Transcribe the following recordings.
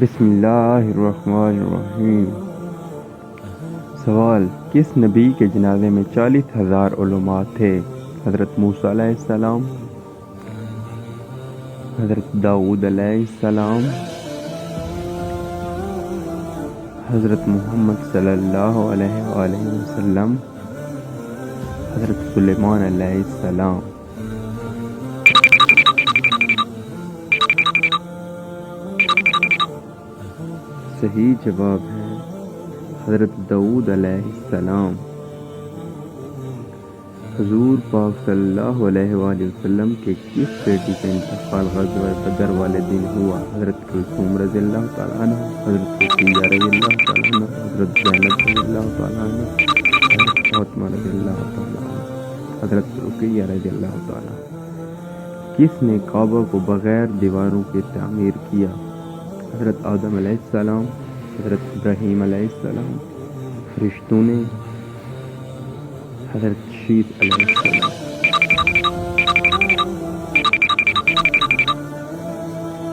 بسم اللہ الرحمن الرحیم۔ سوال: کس نبی کے جنازے میں 40,000 علماء تھے؟ حضرت موسیٰ علیہ السلام، حضرت داؤد علیہ السلام، حضرت محمد صلی اللہ علیہ وآلہ وسلم، حضرت سلیمان علیہ السلام۔ صحیح جواب ہے حضرت داؤد علیہ السلام۔ حضور پاک صلی اللہ علیہ وآلہ وسلم کے کس بیٹی کا انتقال غزوہ بدر والے دن ہوا؟ حضرت کلثوم رضی اللہ تعالیٰ عنہ، حضرت رقیہ رضی اللہ تعالیٰ عنہ، حضرت زینب رضی اللہ تعالیٰ عنہ، حضرت فاطمہ رضی اللہ تعالیٰ عنہ، حضرت رقیہ رضی اللہ تعالیٰ عنہ۔ کس نے کعبہ کو بغیر دیواروں کے تعمیر کیا؟ حضرت آدم علیہ السلام، حضرت ابراہیم علیہ السلام، فرشتوں نے، حضرت شیث علیہ السلام۔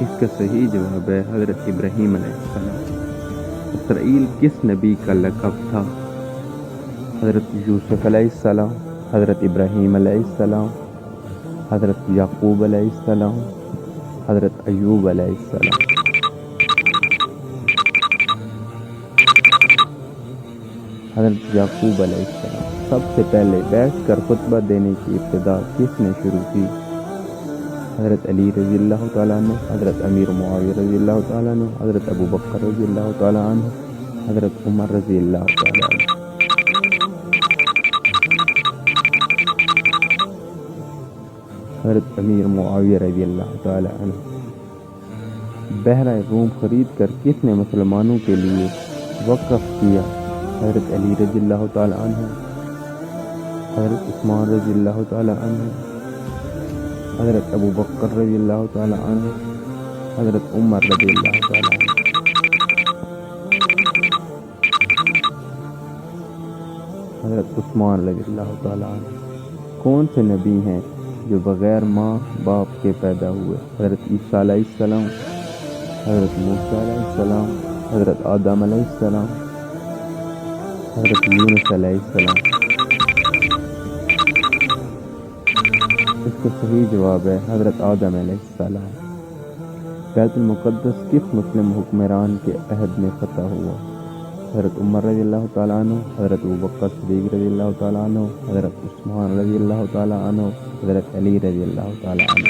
اس کا صحیح جواب ہے حضرت ابراہیم علیہ السلام۔ اسرائیل کس نبی کا لقب تھا؟ حضرت یوسف علیہ السلام، حضرت ابراہیم علیہ السلام، حضرت یعقوب علیہ السلام، حضرت ایوب علیہ السلام۔ حضرت یعقوب علیہ السلام۔ سب سے پہلے بیٹھ کر خطبہ دینے کی ابتدا کس نے شروع کی؟ حضرت علی رضی اللہ تعالیٰ عنہ، حضرت امیر معاویہ رضی اللہ تعالیٰ عنہ، حضرت ابو بکر رضی اللہ تعالیٰ عنہ، حضرت عمر رضی اللہ تعالیٰ عنہ۔ حضرت امیر معاویہ رضی اللہ تعالیٰ عنہ۔ بحیرہ روم خرید کر کس نے مسلمانوں کے لیے وقف کیا؟ حضرت علی رضی اللہ تعالیٰ عنہ، حضرت عثمان رضی اللہ تعالیٰ عنہ، حضرت ابو بکر رضی اللہ تعالیٰ عنہ، حضرت عمر رضی اللہ تعالیٰ عنہ۔ حضرت عثمان رضی اللہ تعالیٰ عنہ۔ کون سے نبی ہیں جو بغیر ماں باپ کے پیدا ہوئے؟ حضرت عیسیٰ علیہ السلام، حضرت موسیٰ علیہ السلام، حضرت آدم علیہ السلام، حضرت یونس علیہ السلام۔ اس کا صحیح جواب ہے حضرت آدم علیہ السلام۔ بیت المقدس کس مسلم حکمران کے عہد میں فتح ہوا؟ حضرت عمر رضی اللہ تعالیٰ عنہ، حضرت ابو بکر صدیق رضی اللہ تعالیٰ عنہ، حضرت عثمان رضی اللہ تعالیٰ عنہ، حضرت علی رضی اللہ تعالیٰ عنہ۔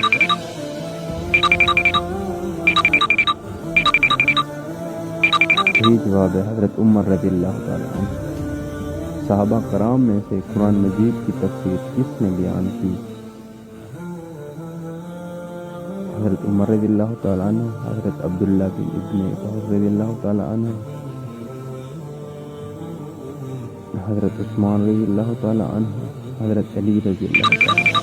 صحیح جواب ہے حضرت عمر رضی اللہ تعالیٰ عنہ۔ صحابہ کرام میں سے قرآن مجید کی تفسیر کس نے بیان کی؟ حضرت عمر رضی اللہ تعالیٰ عنہ، حضرت عبداللہ بن ابن عباس رضی اللہ تعالیٰ عنہ، حضرت عثمان رضی اللہ تعالیٰ عنہ، حضرت علی رضی اللہ تعالیٰ عنہ۔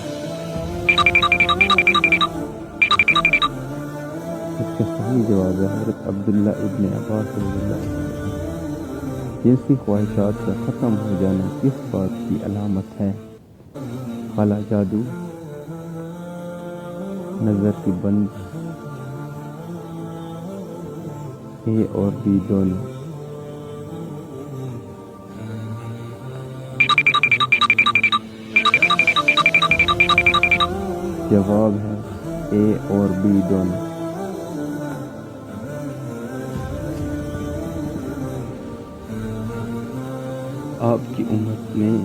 اس کا صحیح جواب ہے حضرت عبداللہ ابن عباس رضی اللہ تعالیٰ عنہ۔ جنسی خواہشات کا ختم ہو جانا کس بات کی علامت ہے؟ خلا جادو، نظر کی بند، اے اور بی دونوں۔ جواب ہے اے اور بی دونوں۔ آپ کی امت میں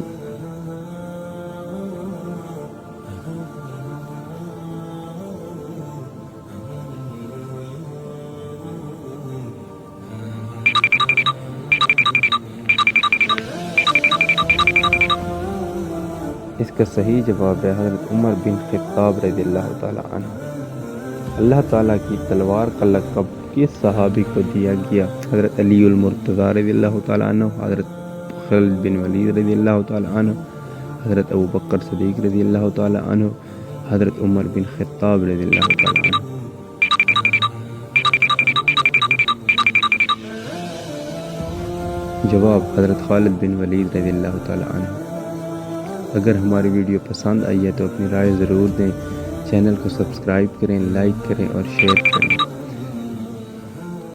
اس کا صحیح جواب ہے حضرت عمر بن خطاب رضی اللہ تعالیٰ عنہ۔ اللہ تعالیٰ کی تلوار کا لقب کس صحابی کو دیا گیا؟ حضرت علی المرتضیٰ رضی اللہ تعالیٰ عنہ، حضرت خالد بن ولید رضی اللہ تعالیٰ عنہ، حضرت ابو بکر صدیق رضی اللہ تعالیٰ عنہ، حضرت عمر بن خطاب رضی اللہ تعالیٰ عنہ۔ جواب حضرت خالد بن ولید رضی اللہ تعالیٰ عنہ۔ اگر ہماری ویڈیو پسند آئی ہے تو اپنی رائے ضرور دیں، چینل کو سبسکرائب کریں، لائک کریں اور شیئر کریں۔